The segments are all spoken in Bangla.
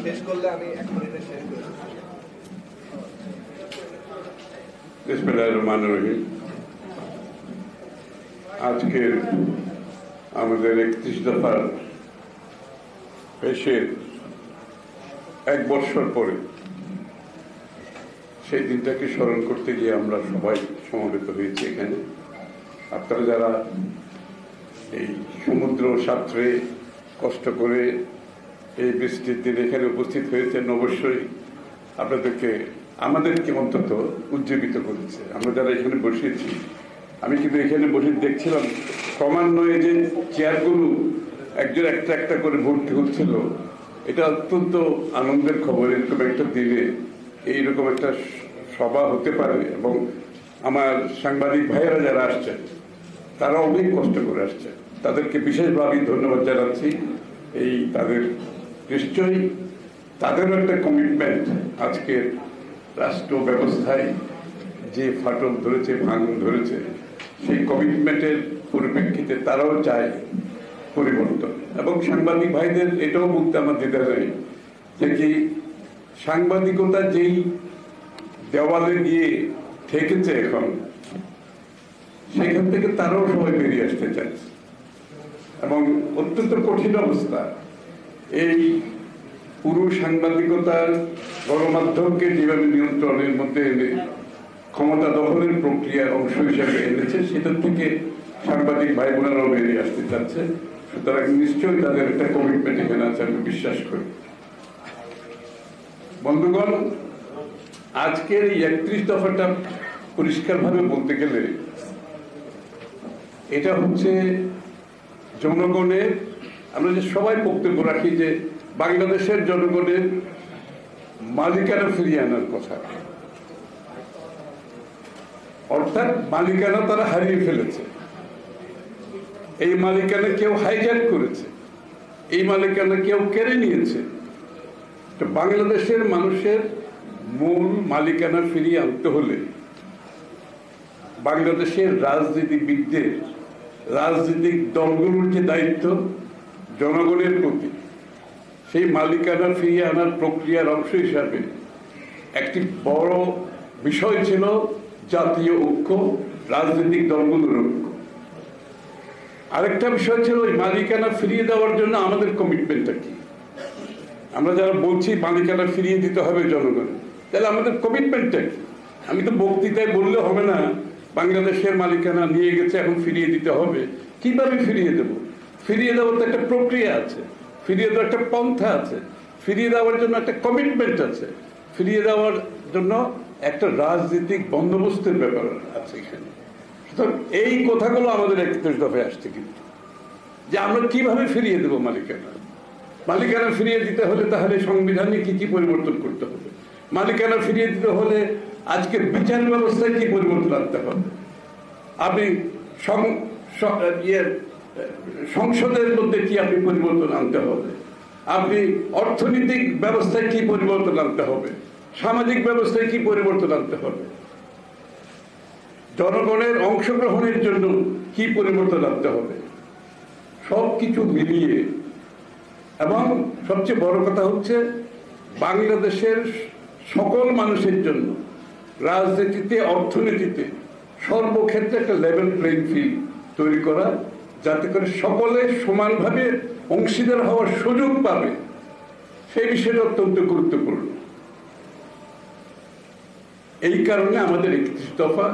শেষ করলে আমি 1 মিনিটে শেষ করব। বিসমিল্লাহির রহমানির রহিম। আজকে আমাদের 31 দফার পেশের 1 বছর পরে সেই দিনটাকে স্মরণ করতে গিয়ে আমরা সবাই সমবেত হয়েছি এখানে। আপনারা যারা এই সমুদ্র সাঁতরে কষ্ট করে এই বৃষ্টির দিন এখানে উপস্থিত হয়েছেন, অবশ্যই আমাদেরকে অন্তত উজ্জীবিত করেছে। আমরা যারা এখানে বসেছি, আমি কিন্তু এখানে বসে দেখছিলাম ক্রমান্বয়ে যে চেয়ারগুলো একজন একটা একটা করে ভর্তি হচ্ছিল। এটা অত্যন্ত আনন্দের খবর। এরকম একটা দিনে এইরকম একটা সভা হতে পারে, এবং আমার সাংবাদিক ভাইয়েরা যারা আসছেন তারা অনেক কষ্ট করে আসছেন, তাদেরকে বিশেষভাবে ধন্যবাদ জানাচ্ছি। তাদের নিশ্চয়ই তাদেরও একটা কমিটমেন্ট আজকের রাষ্ট্র ব্যবস্থায় যে ফাটল ধরেছে, ভাঙন ধরেছে, সেই কমিটমেন্টের পরিপ্রেক্ষিতে তারাও চায় পরিবর্তন। এবং সাংবাদিক ভাইদের এটাও বলতে আমার দ্বিধা নেই যে কি সাংবাদিকতা যেই দেওয়ালে গিয়ে ঠেকেছে এখন, সেখান থেকে তারাও সবাই বেরিয়ে আসতে চাইছে। এবং অত্যন্ত কঠিন অবস্থা। এই পুরো সাংবাদিকতার গণমাধ্যমকে যেভাবে নিয়ন্ত্রণের মধ্যে এনে ক্ষমতা দখলের প্রক্রিয়ার অংশ হিসেবে এনেছে, সেটার থেকে সাংবাদিক ভাই বোনেরাও বেরিয়ে আসতে চাচ্ছে। সুতরাং নিশ্চয়ই তাদের একটা কমিটমেন্ট এখানে আছে, আমি বিশ্বাস করি। বন্ধুগণ, আজকের এই 31 দফাটা পরিষ্কারভাবে বলতে গেলে এটা হচ্ছে জনগণের, আমরা যে সবাই বক্তব্য রাখি যে বাংলাদেশের জনগণের মালিকানা ফিরিয়ে আনার কথা, অর্থাৎ মালিকানা তারা হারিয়ে ফেলেছে। এই মালিকানা কেউ হাইজ্যাক করেছে, এই মালিকানা কেউ কেড়ে নিয়েছে। তো বাংলাদেশের মানুষের মূল মালিকানা ফিরিয়ে আনতে হলে বাংলাদেশের রাজনীতিবিদদের, রাজনৈতিক দলগুলোর যে দায়িত্ব জনগণের প্রতি, সেই মালিকানা ফিরিয়ে আনার প্রক্রিয়ার অংশ হিসাবে একটি বড় বিষয় ছিল জাতীয় ঐক্য, রাজনৈতিক দলগুলোর ঐক্য। আরেকটা বিষয় ছিল ওই মালিকানা ফিরিয়ে দেওয়ার জন্য আমাদের কমিটমেন্টটা কি। আমরা যারা বলছি মালিকানা ফিরিয়ে দিতে হবে জনগণ, তাহলে আমাদের কমিটমেন্টটা কি? আমি তো বক্তৃতায় বললে হবে না বাংলাদেশের মালিকানা নিয়ে গেছে, এখন ফিরিয়ে দিতে হবে। কিভাবে ফিরিয়ে দেব? ফিরিয়ে দেওয়ার তো একটা প্রক্রিয়া আছে, ফিরিয়ে দেওয়ার একটা পন্থা আছে, ফিরিয়ে দেওয়ার জন্য একটা কমিটমেন্ট আছে, ফিরিয়ে দেওয়ার জন্য একটা রাজনৈতিক বন্দোবস্তের ব্যাপার আছে এখানে। সুতরাং এই কথাগুলো আমাদের 31 দফায় আসছে, কিন্তু যে আমরা কিভাবে ফিরিয়ে দেব মালিকানা। মালিকানা ফিরিয়ে দিতে হলে তাহলে সংবিধানে কি কি পরিবর্তন করতে হবে, মালিকানা ফিরিয়ে দিতে হলে আজকের বিচার ব্যবস্থায় কি পরিবর্তন আনতে হবে, আপনি সংসদের মধ্যে কি আপনি পরিবর্তন আনতে হবে, আপনি অর্থনৈতিক ব্যবস্থায় কি পরিবর্তন আনতে হবে, সামাজিক ব্যবস্থায় কি পরিবর্তন আনতে হবে, জনগণের অংশগ্রহণের জন্য কি পরিবর্তন আনতে হবে, সবকিছু মিলিয়ে। এবং সবচেয়ে বড় কথা হচ্ছে বাংলাদেশের সকল মানুষের জন্য রাজনীতিতে, অর্থনীতিতে, সর্বক্ষেত্রে একটা লেভেল প্লেইং ফিল্ড তৈরি করা, যাতে করে সকলে সমানভাবে অংশীদার হওয়ার সুযোগ পাবে, সেই বিষয়টা অত্যন্ত গুরুত্বপূর্ণ। এই কারণে আমাদের 31 দফা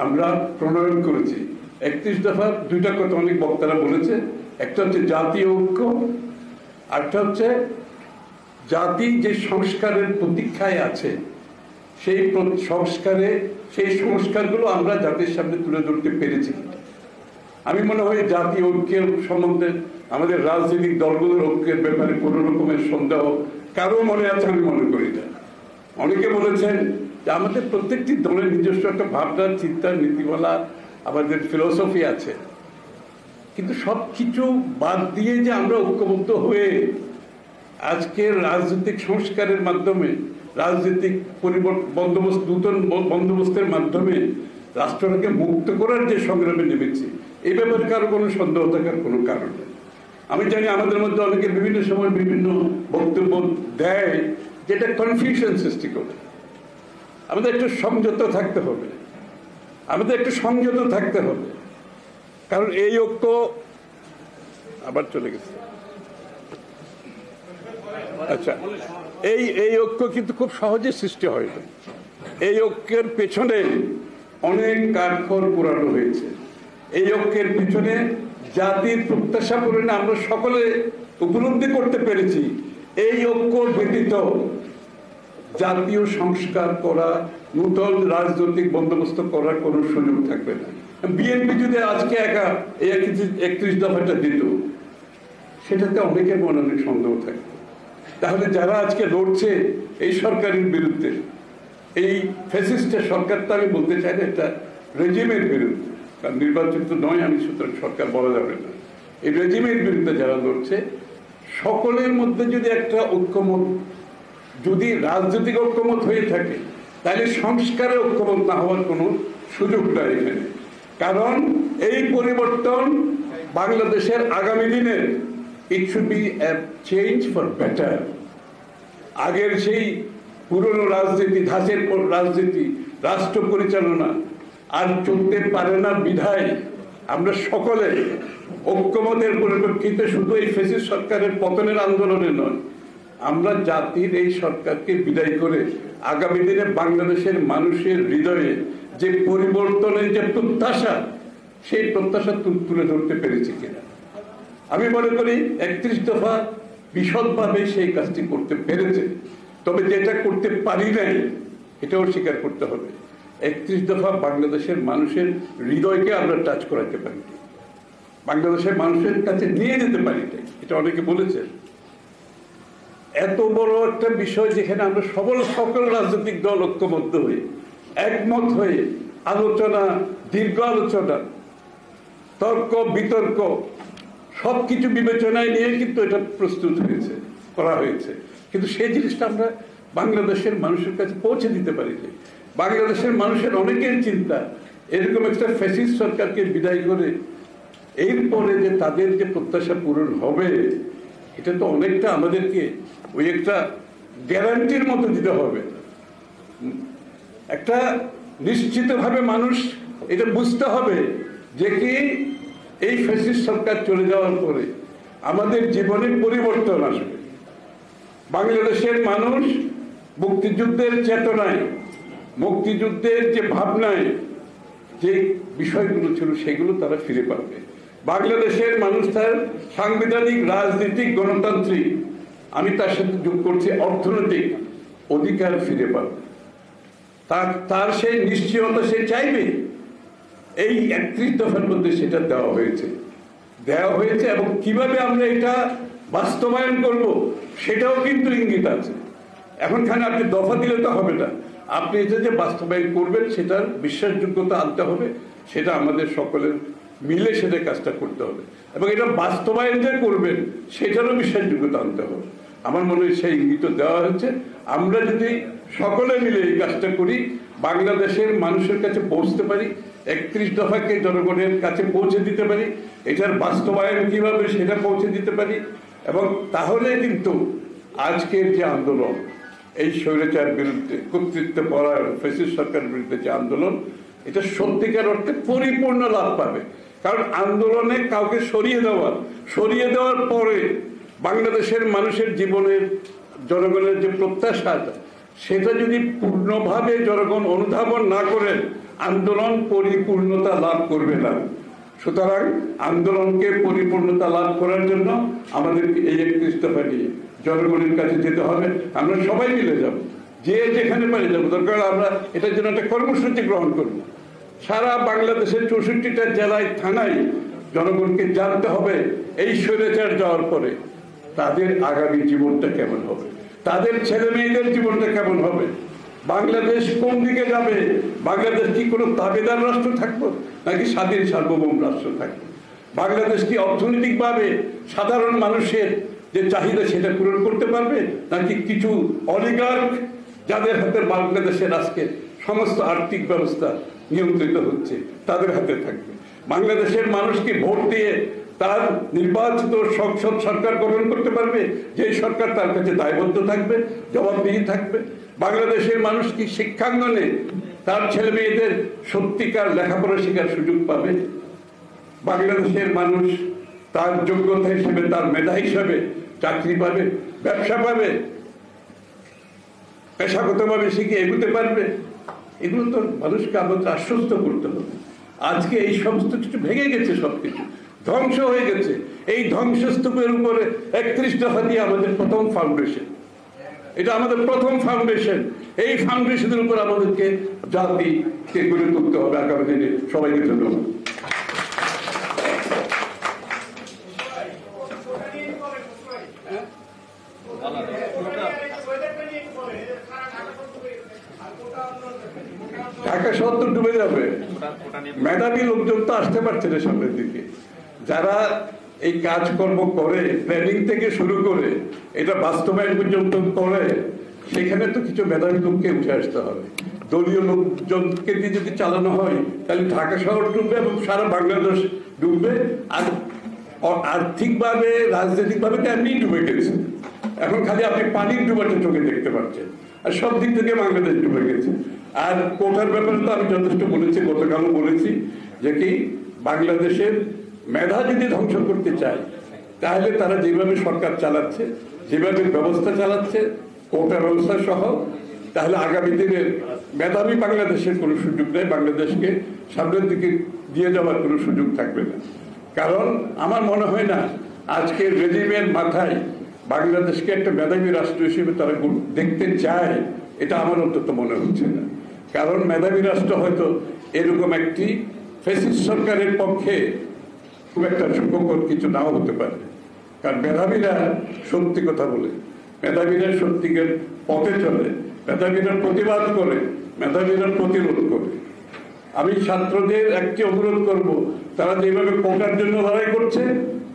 আমরা প্রণয়ন করেছি। 31 দফার দুইটা কথা অনেক বক্তারা বলেছে, একটা হচ্ছে জাতীয় ঐক্য, আরেকটা হচ্ছে জাতি যে সংস্কারের প্রতীক্ষায় আছে, সেই সংস্কারগুলো আমরা জাতির সামনে তুলে ধরতে পেরেছি। আমি মনে হয় জাতীয় ঐক্যের সম্বন্ধে আমাদের রাজনৈতিক দলগুলোর ঐক্যের ব্যাপারে কোনো রকমের সন্দেহ কারো মনে আছে আমি মনে করি না। অনেকে বলেছেন যে আমাদের প্রত্যেকটি দলের নিজস্ব একটা ভাবনা, চিন্তা, নীতিমালা, আমাদের ফিলোসফি আছে, কিন্তু সব কিছু বাদ দিয়ে যে আমরা ঐক্যবদ্ধ হয়ে আজকের রাজনৈতিক সংস্কারের মাধ্যমে, রাজনৈতিক নূতন বন্দোবস্তের মাধ্যমে রাষ্ট্রটাকে মুক্ত করার যে সংগ্রামে নেমেছি, এই ব্যাপারে কারো কোনো সন্দেহ থাকার কোনো কারণ নেই। আমি জানি আমাদের মধ্যে অনেকে বিভিন্ন সময় বিভিন্ন বক্তব্য দেয়, যেটা কনফিউশন সৃষ্টি করে। আমাদের একটু সংযত থাকতে হবে, কারণ এই ঐক্য আবার চলে গেছে। আচ্ছা, এই ঐক্য কিন্তু খুব সহজে সৃষ্টি হয় না। এই ঐক্যের পেছনে অনেক কাঠখড় পোড়ানো হয়েছে। এই ঐক্যের পেছনে জাতির প্রত্যাশা পূরণে আমরা সকলে উপলব্ধি করতে পেরেছি, এই ঐক্য ব্যতীত জাতীয় সংস্কার করা, নূতন রাজনৈতিক বন্দোবস্ত করার কোনো সুযোগ থাকবে না। বিএনপি যদি আজকে একা এই 31 দফাটা দিত, সেটাতে অনেকের মনে অনেক সন্দেহ থাকবে। তাহলে যারা আজকে লড়ছে এই সরকারের বিরুদ্ধে, এই ফ্যাসিস্টের সরকার, তো আমি বলতে চাই না এটা রেজিমের বিরুদ্ধে, কারণ নির্বাচিত নয় আমি, সুতরাং সরকার বলা যাবে না, এই রেজিমের বিরুদ্ধে যারা লড়ছে, সকলের মধ্যে যদি একটা ঐক্যমত, যদি রাজনৈতিক ঐক্যমত হয়ে থাকে, তাহলে সংস্কারে ঐক্যমত না হওয়ার কোনো সুযোগ নাই এখানে। কারণ এই পরিবর্তন বাংলাদেশের আগামী দিনের, it should B A change for better. আগের সেই পুরনো রাজনীতি, ধাঁচের রাজনীতি, রাষ্ট্র পরিচালনা আর চলতে পারে না বিধায় আমরা সকলে ঐক্যমতের পরিপ্রেক্ষিতে শুধু এই ফ্যাসিস্ট সরকারের পতনের আন্দোলনে নয়, আমরা জাতির এই সরকারকে বিদায় করে আগামী দিনে বাংলাদেশের মানুষের হৃদয়ে যে পরিবর্তনের যে প্রত্যাশা, সেই প্রত্যাশা তুলে ধরতে পেরেছি কিনা। আমি মনে করি 31 দফা বিশদভাবে সেই কাজটি করতে পেরেছে, তবে যেটা করতে পারি নাই এটাও স্বীকার করতে হবে। 31 দফা বাংলাদেশের মানুষের হৃদয়কে আমরা টাচ করাতে পারি, বাংলাদেশের মানুষের কাছে নিয়ে যেতে পারি, এটা অনেকে বলেছেন। এত বড় একটা বিষয় যেখানে আমরা সকল রাজনৈতিক দল ঐক্যবদ্ধ হয়ে, একমত হয়ে আলোচনা, দীর্ঘ আলোচনা, তর্ক বিতর্ক সবকিছু বিবেচনায় নিয়ে কিন্তু এটা প্রস্তুত করা হয়েছে, কিন্তু সেই জিনিসটা আমরা বাংলাদেশের মানুষের কাছে পৌঁছে দিতে পারিনি। বাংলাদেশের মানুষের অনেকের চিন্তা, এরকম একটা ফ্যাসিস্ট সরকারকে বিদায় করে এরপরে যে তাদের যে প্রত্যাশা পূরণ হবে, এটা তো অনেকটা আমাদেরকে ওই একটা গ্যারান্টির মতো দিতে হবে। একটা নিশ্চিতভাবে মানুষ এটা বুঝতে হবে যে কি এই ফ্যাসিস্ট সরকার চলে যাওয়ার পরে আমাদের জীবনে পরিবর্তন আসবে। বাংলাদেশের মানুষ মুক্তিযুদ্ধের চেতনায়, মুক্তিযুদ্ধের যে ভাবনায় যে বিষয়গুলো ছিল সেগুলো তারা ফিরে পাবে। বাংলাদেশের মানুষ তার সাংবিধানিক, রাজনীতিক, গণতান্ত্রিক, আমি তার সাথে যোগ করছি অর্থনৈতিক অধিকার ফিরে পাবে। তার সেই নিশ্চয়তা সে চাইবে। এই 31 দফার মধ্যে সেটা দেওয়া হয়েছে এবং কিভাবে আমরা এটা বাস্তবায়ন করব সেটাও কিন্তু ইঙ্গিত আছে। এখনখানে আপনি দফা দিলে তো হবে না, আপনি এটা যে বাস্তবায়ন করবেন সেটার বিশ্বাসযোগ্যতা আনতে হবে, সেটা আমাদের সকলের মিলে সেটা কাজটা করতে হবে এবং এটা বাস্তবায়ন যে করবেন সেটারও বিশ্বাসযোগ্যতা আনতে হবে। আমার মনে হয় সেই ইঙ্গিত দেওয়া হচ্ছে। আমরা যদি সকলে মিলে এই কাজটা করি, বাংলাদেশের মানুষের কাছে পৌঁছতে পারি, 31 দফাকে জনগণের কাছে পৌঁছে দিতে পারি, এটার বাস্তবায়ন কিভাবে সেটা পৌঁছে দিতে পারি, এবং তাহলে কিন্তু আজকের যে আন্দোলন, এই স্বৈরাচার বিরুদ্ধে, কর্তৃত্ব পরার ফ্যাসিস্ট সরকারের বিরুদ্ধে যে আন্দোলন, এটা সত্যিকার অর্থে পরিপূর্ণ লাভ পাবে। কারণ আন্দোলনে কাউকে সরিয়ে দেওয়ার পরে বাংলাদেশের মানুষের জীবনের, জনগণের যে প্রত্যাশা, সেটা যদি পূর্ণভাবে জনগণ অনুধাবন না করেন, আন্দোলন পরিপূর্ণতা লাভ করবে না। সুতরাং আন্দোলনকে পরিপূর্ণতা লাভ করার জন্য আমাদের এই 31 দফা নিয়ে জনগণের কাছে যেতে হবে। আমরা সবাই মিলে যাব, যে যেখানে পারি যাবো, দরকার আমরা এটার জন্য একটা কর্মসূচি গ্রহণ করব। সারা বাংলাদেশের 64টা জেলায়, থানায় জনগণকে জানতে হবে এই স্বৈরাচার যাওয়ার পরে তাদের আগামী জীবনটা কেমন হবে, তাদের ছেলে মেয়েদের জীবনটা কেমন হবে, বাংলাদেশ কোন দিকে যাবে, বাংলাদেশ কি কোনো তাবেদার রাষ্ট্র থাকবো নাকি স্বাধীন সার্বভৌম রাষ্ট্র থাকবে, বাংলাদেশ কি অর্থনৈতিকভাবে সাধারণ মানুষের যে চাহিদা সেটা পূরণ করতে পারবে নাকি কিছু অলিগার্ক যাদের হাতে বাংলাদেশের আজকে সমস্ত আর্থিক ব্যবস্থা নিয়ন্ত্রিত হচ্ছে তাদের হাতে থাকবে। বাংলাদেশের মানুষকে ভোট দিয়ে তার নির্বাচিত সংসদ সরকার গঠন করতে পারবে, যে সরকার তার কাছে দায়বদ্ধ থাকবে, জবাবদিহি থাকবে। বাংলাদেশের মানুষ কি শিক্ষাঙ্গনে তার ছেলে মেয়েদের সত্যিকার লেখাপড়া শেখার সুযোগ পাবে? বাংলাদেশের মানুষ তার যোগ্যতা হিসেবে, তার মেধা হিসেবে চাকরি পাবে, ব্যবসা পাবে, পেশাগতভাবে শিখে এগুতে পারবে? এগুলো তো মানুষকে আমাদের আশ্বস্ত করতে হবে। আজকে এই সমস্ত কিছু ভেঙে গেছে, সবকিছু ধ্বংস হয়ে গেছে। এই ধ্বংসস্তূপের উপরে 31 দফা দিয়ে আমাদের প্রথম ফাউন্ডেশন, এটা আমাদের প্রথম ফাউন্ডেশন। এই ফাউন্ডেশনের উপর আমাদেরকে জাতিকে গড়ে তুলতে হবে আগামী দিনে। সবাইকে ধন্যবাদ। ঢাকা শহর তো ডুবে যাবে, মেধাবী লোকজন তো আসতে পারছে না সামনের দিকে। যারা এই কাজকর্ম করে, প্ল্যানিং থেকে শুরু করে এটা বাস্তবায়ন পর্যন্ত করে, সেখানে তো কিছু মেধাবী লোককে উঠে আসতে হবে। দলীয় লোকজনকে দিয়ে যদি চালানো হয় তাহলে ঢাকা শহর ডুববে এবং সারা বাংলাদেশ ডুববে। আর আর্থিকভাবে, রাজনৈতিকভাবে তো এমনি ডুবে গেছে। এখন খালি আপনি পানির ডুবাটা চোখে দেখতে পাচ্ছেন, আর সব দিক থেকে বাংলাদেশ ডুবে গেছে। আর কোটার ব্যাপারে তো আমি যথেষ্ট বলেছি, গতকালও বলেছি যে কি বাংলাদেশের মেধা যদি ধ্বংস করতে চায় তাহলে তারা যেভাবে সরকার চালাচ্ছে, যেভাবে ব্যবস্থা চালাচ্ছে, কোটা ব্যবস্থা সহ, তাহলে আগামী দিনের মেধাবী বাংলাদেশের কোনো সুযোগ নেই। বাংলাদেশকে সামনের দিকে দিয়ে যাওয়ার কোনো সুযোগ থাকবে না। কারণ আমার মনে হয় না আজকের রেজিমের মাথায় বাংলাদেশকে একটা মেধাবী রাষ্ট্র হিসেবে তারা দেখতে চায়, এটা আমার অন্তত মনে হচ্ছে না। কারণ মেধাবী রাষ্ট্র হয়তো এরকম একটি ফ্যাসিস্ট সরকারের পক্ষে খুব একটা সুখকর কিছু নাও হতে পারে। কারণ মেধাবীরা সত্যি কথা বলে, মেধাবীরা সত্যিকার পথে চলে, মেধাবীরা প্রতিবাদ করে, মেধাবীরা প্রতিরোধ করে। আমি ছাত্রদের একটি অনুরোধ করব, তারা যেভাবে কোটার জন্য লড়াই করছে,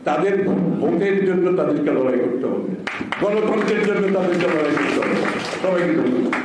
তাদের ভোটের জন্য তাদেরকে লড়াই করতে হবে, গণতন্ত্রের জন্য তাদেরকে লড়াই করতে হবে। সবাইকে ধন্যবাদ।